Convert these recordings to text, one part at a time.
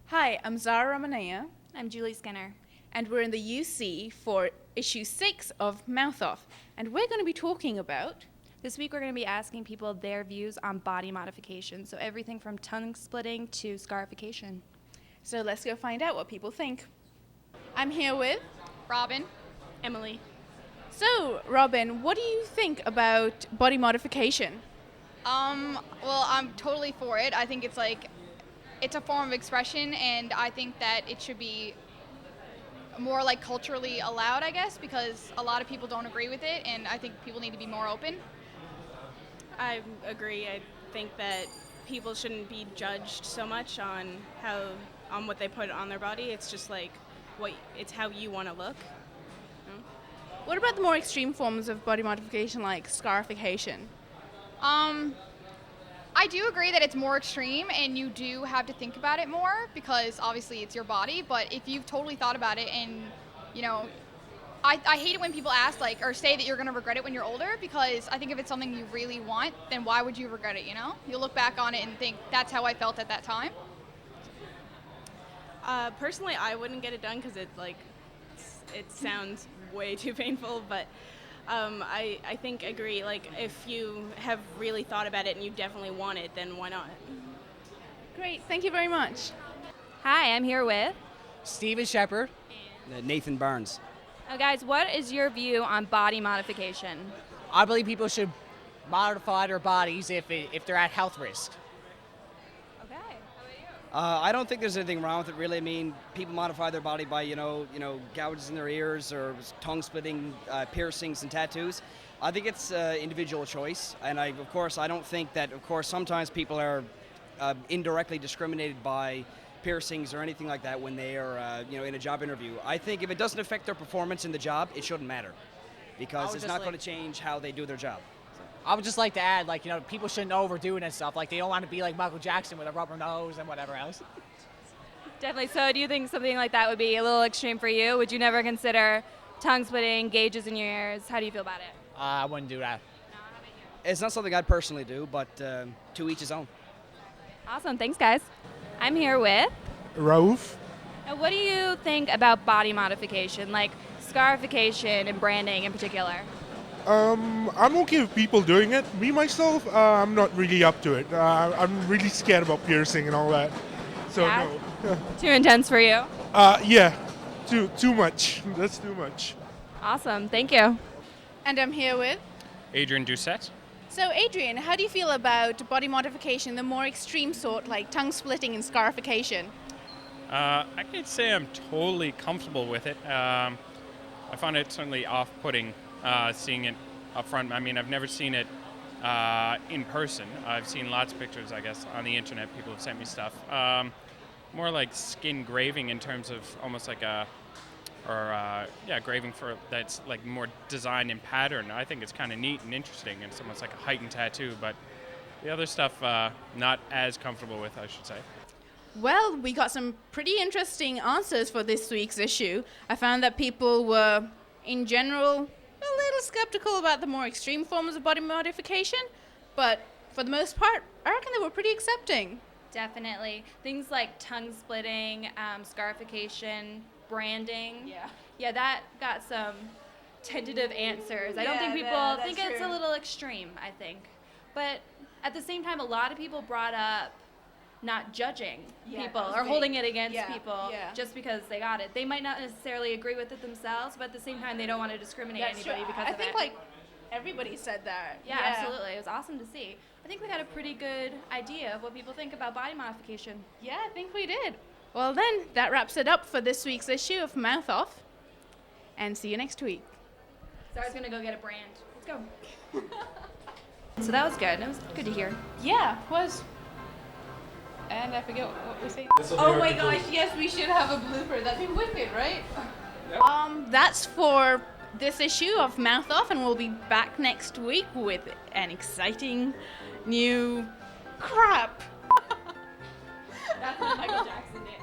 Hi, I'm Zara Ramaniah, I'm Julie Skinner. and we're in the UC for issue 6 of Mouth Off, and we're going to be talking about... This week we're going to be asking people their views on body modification, so everything from tongue splitting to scarification. So let's go find out what people think. I'm here with... Robin. Emily. So, Robin, what do you think about body modification? Well, I'm totally for it. I think it's a form of expression, and I think that it should be more like culturally allowed, I guess, because a lot of people don't agree with it, and I think people need to be more open. I agree. I think that people shouldn't be judged so much on what they put on their body. It's just like it's how you want to look. What about the more extreme forms of body modification like scarification? I do agree that it's more extreme, and you do have to think about it more because obviously it's your body. But if you've totally thought about it, and I hate it when people ask or say that you're going to regret it when you're older, because I think if it's something you really want, then why would you regret it? You'll look back on it and think that's how I felt at that time. Personally, I wouldn't get it done because it sounds way too painful. But I agree. Like, if you have really thought about it and you definitely want it, then why not? Great, thank you very much. Hi, I'm here with... Steven Shepard. Nathan Barnes. Now guys, what is your view on body modification? I believe people should modify their bodies if they're at health risk. Okay, how about you? I don't think there's anything wrong with it, really. I mean, people modify their body by, gouges in their ears or tongue splitting, piercings and tattoos. I think it's individual choice, and I don't think that. Of course, sometimes people are indirectly discriminated by piercings or anything like that when they are, in a job interview. I think if it doesn't affect their performance in the job, it shouldn't matter, because it's not going to change how they do their job. I would just like to add, people shouldn't overdo it and stuff. Like, they don't want to be like Michael Jackson with a rubber nose and whatever else. Definitely. So do you think something like that would be a little extreme for you? Would you never consider tongue splitting, gauges in your ears? How do you feel about it? I wouldn't do that. No, how about you? It's not something I'd personally do, but to each his own. Awesome. Thanks, guys. I'm here with... Rauf. Now, what do you think about body modification, like scarification and branding in particular? I'm okay with people doing it. Me, myself, I'm not really up to it. I'm really scared about piercing and all that. So, Yeah? no. Too intense for you? Yeah, too much. That's too much. Awesome. Thank you. And I'm here with... Adrian Doucette. So, Adrian, how do you feel about body modification, the more extreme sort, like tongue splitting and scarification? I can say I'm totally comfortable with it. I find it certainly off-putting seeing it up front. I mean, I've never seen it in person. I've seen lots of pictures, I guess, on the internet. People have sent me stuff. More like skin graving in terms of almost like graving for that's like more design and pattern. I think it's kind of neat and interesting. It's almost like a heightened tattoo, but the other stuff, not as comfortable with, I should say. Well, we got some pretty interesting answers for this week's issue. I found that people were, in general, a little skeptical about the more extreme forms of body modification, but for the most part, I reckon they were pretty accepting. Definitely. Things like tongue splitting, scarification, branding. Yeah, that got some tentative answers. I don't think people think it's a little extreme, I think. But at the same time, a lot of people brought up not judging people or holding it against people just because they got it. They might not necessarily agree with it themselves, but at the same time, they don't want to discriminate anybody because of it. I think everybody said that. Yeah, absolutely. It was awesome to see. I think we got a pretty good idea of what people think about body modification. Yeah, I think we did. Well then, that wraps it up for this week's issue of Mouth Off. And see you next week. Zara's gonna go get a brand. Let's go. So that was good. It was good to hear. Yeah, it was. And I forget what we say. Oh my gosh, yes, we should have a blooper. That'd be wicked, right? Yep. That's for this issue of Mouth Off, and we'll be back next week with an exciting new crap. That's what Michael Jackson did.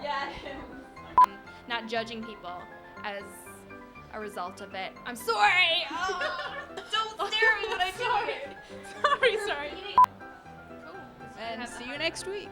Yeah. Not judging people as a result of it. I'm sorry. Oh, don't stare at me when I do it. Sorry. And see you next week.